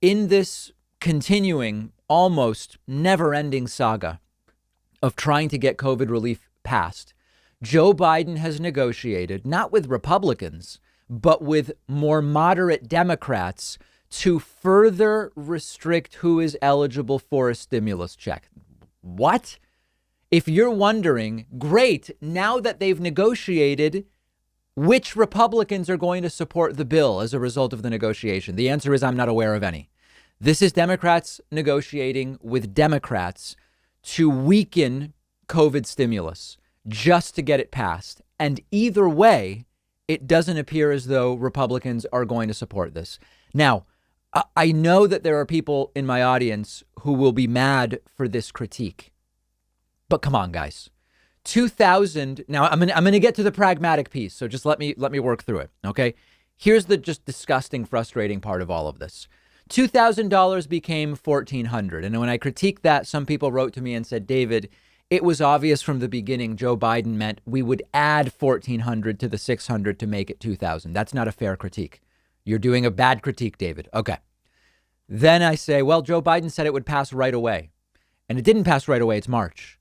in this continuing, almost never-ending saga of trying to get COVID relief passed, Joe Biden has negotiated, not with Republicans, but with more moderate Democrats to further restrict who is eligible for a stimulus check. What? If you're wondering, great, now that they've negotiated, which Republicans are going to support the bill as a result of the negotiation? The answer is I'm not aware of any. This is Democrats negotiating with Democrats to weaken COVID stimulus just to get it passed. And either way, it doesn't appear as though Republicans are going to support this. Now, I know that there are people in my audience who will be mad for this critique. But come on, guys. 2000. Now, I'm going to get to the pragmatic piece. So just let me work through it. OK, here's the just disgusting, frustrating part of all of this. $2,000 became $1,400. And when I critiqued that, some people wrote to me and said, David, it was obvious from the beginning Joe Biden meant we would add $1,400 to the $600 to make it $2,000. That's not a fair critique. You're doing a bad critique, David. OK. Then I say, well, Joe Biden said it would pass right away. And it didn't pass right away. It's March.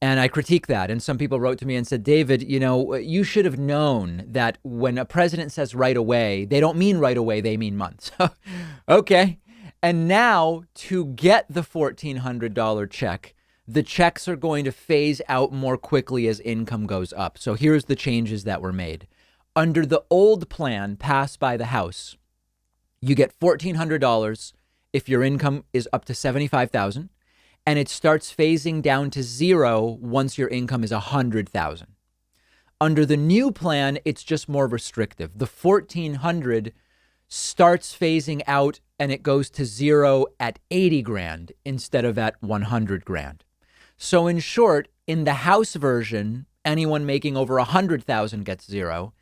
And I critique that. And some people wrote to me and said, David, you know, you should have known that when a president says right away, they don't mean right away. They mean months. OK. And now to get the $1,400 check, the checks are going to phase out more quickly as income goes up. So here's the changes that were made. Under the old plan passed by the House, you get $1,400 if your income is up to $75,000. And it starts phasing down to zero once your income is $100,000. Under the new plan, it's just more restrictive. The $1,400 starts phasing out and it goes to zero at 80 grand instead of at 100 grand. So in short, in the House version, anyone making over 100,000 gets zero.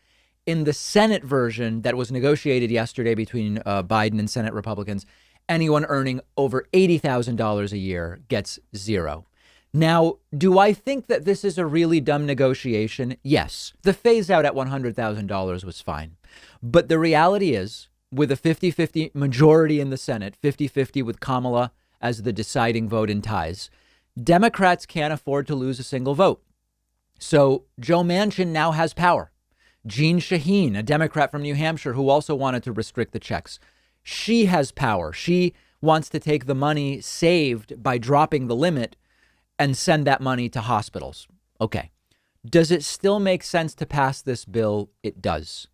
In the Senate version that was negotiated yesterday between Biden and Senate Republicans, anyone earning over $80,000 a year gets zero. Now, do I think that this is a really dumb negotiation? Yes. The phase out at $100,000 was fine. But the reality is, with a 50-50 majority in the Senate, 50-50 with Kamala as the deciding vote in ties, Democrats can't afford to lose a single vote. So Joe Manchin now has power. Jeanne Shaheen, a Democrat from New Hampshire who also wanted to restrict the checks, she has power. She wants to take the money saved by dropping the limit and send that money to hospitals. Okay. Does it still make sense to pass this bill? It does.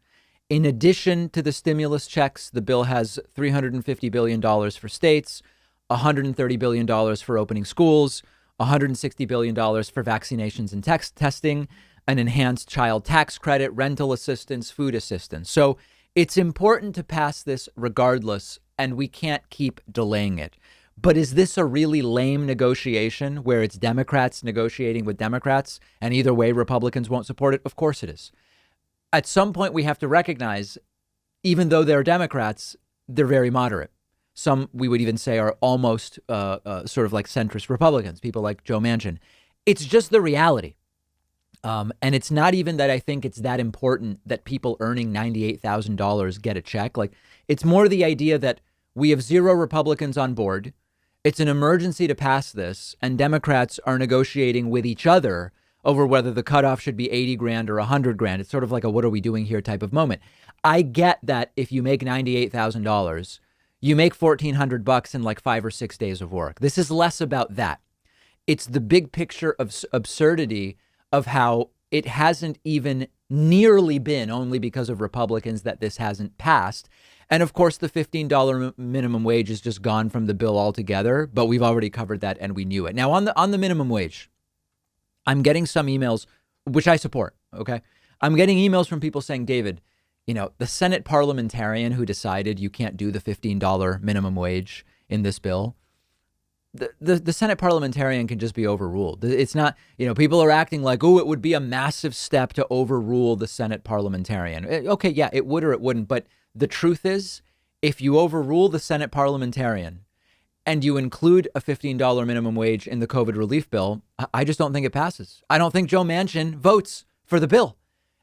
In addition to the stimulus checks, the bill has $350 billion for states, $130 billion for opening schools, $160 billion for vaccinations and testing, an enhanced child tax credit, rental assistance, food assistance. So it's important to pass this regardless, and we can't keep delaying it. But is this a really lame negotiation where it's Democrats negotiating with Democrats and either way Republicans won't support it? Of course it is. At some point, we have to recognize, even though they're Democrats, they're very moderate. Some we would even say are almost sort of like centrist Republicans, people like Joe Manchin. It's just the reality. And it's not even that I think it's that important that people earning $98,000 get a check. Like, it's more the idea that we have zero Republicans on board. It's an emergency to pass this. And Democrats are negotiating with each other over whether the cutoff should be 80 grand or 100 grand. It's sort of like a what are we doing here type of moment. I get that if you make $98,000, you make $1,400 in like 5 or 6 days of work. This is less about that. It's the big picture of absurdity of how it hasn't even nearly been only because of Republicans that this hasn't passed. And of course, the $15 minimum wage is just gone from the bill altogether. But we've already covered that and we knew it. Now, on the minimum wage, I'm getting some emails, which I support. OK, I'm getting emails from people saying, David, you know, the Senate parliamentarian who decided you can't do the $15 minimum wage in this bill. The Senate parliamentarian can just be overruled. It's not, you know, people are acting like, oh, it would be a massive step to overrule the Senate parliamentarian. OK, yeah, it would or it wouldn't. But the truth is, if you overrule the Senate parliamentarian and you include a $15 minimum wage in the COVID relief bill, I just don't think it passes. I don't think Joe Manchin votes for the bill.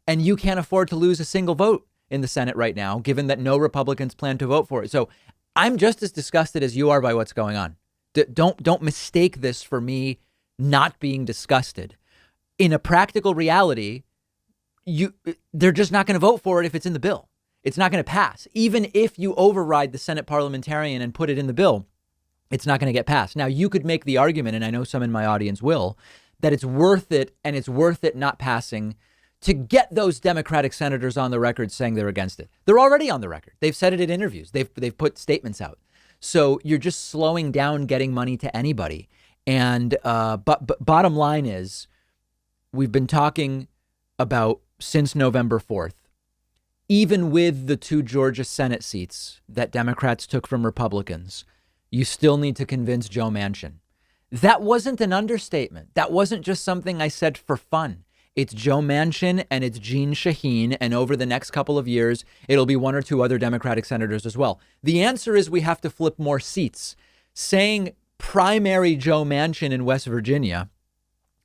And you can't afford to lose a single vote in the Senate right now, given that no Republicans plan to vote for it. So I'm just as disgusted as you are by what's going on. Don't mistake this for me not being disgusted. In a practical reality, they're just not going to vote for it if it's in the bill. It's not going to pass. Even if you override the Senate parliamentarian and put it in the bill, it's not going to get passed. Now, you could make the argument, and I know some in my audience will, that it's worth it, and it's worth it not passing to get those Democratic senators on the record saying they're against it. They're already on the record. They've said it in interviews. They've put statements out. So you're just slowing down getting money to anybody. And but bottom line is, we've been talking about since November 4th, even with the 2 Georgia Senate seats that Democrats took from Republicans, you still need to convince Joe Manchin. That wasn't an understatement. That wasn't just something I said for fun. It's Joe Manchin and it's Jeanne Shaheen. And over the next couple of years, it'll be 1 or 2 other Democratic senators as well. The answer is we have to flip more seats. Saying primary Joe Manchin in West Virginia,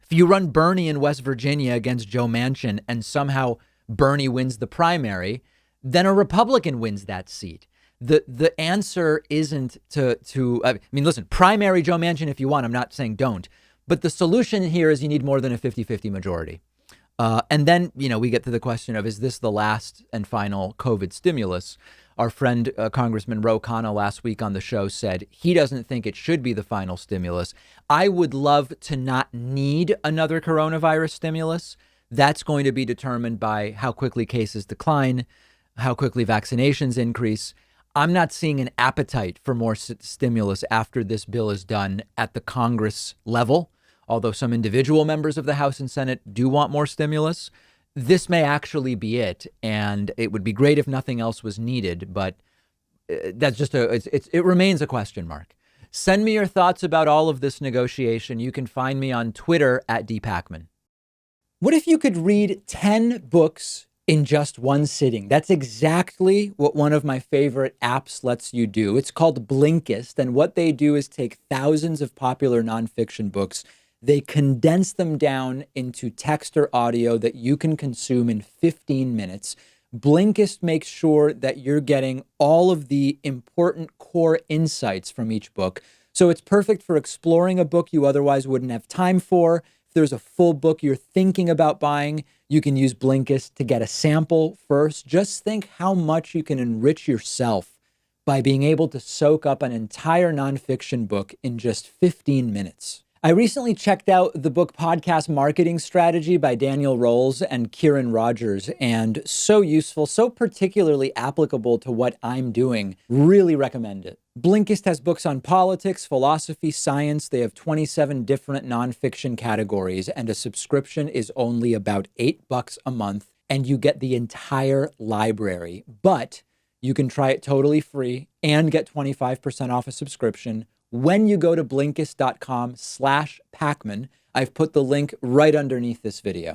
if you run Bernie in West Virginia against Joe Manchin and somehow Bernie wins the primary, then a Republican wins that seat. The answer isn't I mean, listen, primary Joe Manchin if you want. I'm not saying don't. But the solution here is you need more than a 50-50 majority. And then, we get to the question of, is this the last and final COVID stimulus? Our friend, Congressman Ro Khanna, last week on the show said he doesn't think it should be the final stimulus. I would love to not need another coronavirus stimulus. That's going to be determined by how quickly cases decline, how quickly vaccinations increase. I'm not seeing an appetite for more stimulus after this bill is done at the Congress level. Although some individual members of the House and Senate do want more stimulus, this may actually be it. And it would be great if nothing else was needed. But that's just it remains a question mark. Send me your thoughts about all of this negotiation. You can find me on Twitter at @Pakman. What if you could read 10 books in just one sitting? That's exactly what one of my favorite apps lets you do. It's called Blinkist. And what they do is take thousands of popular nonfiction books. They condense them down into text or audio that you can consume in 15 minutes. Blinkist makes sure that you're getting all of the important core insights from each book. So it's perfect for exploring a book you otherwise wouldn't have time for. If there's a full book you're thinking about buying, you can use Blinkist to get a sample first. Just think how much you can enrich yourself by being able to soak up an entire nonfiction book in just 15 minutes. I recently checked out the book Podcast Marketing Strategy by Daniel Rolls and Kieran Rogers, and so useful, so particularly applicable to what I'm doing. Really recommend it. Blinkist has books on politics, philosophy, science. They have 27 different nonfiction categories, and a subscription is only about $8 a month, and you get the entire library. But you can try it totally free and get 25% off a subscription when you go to Blinkist.com/Pakman. I've put the link right underneath this video.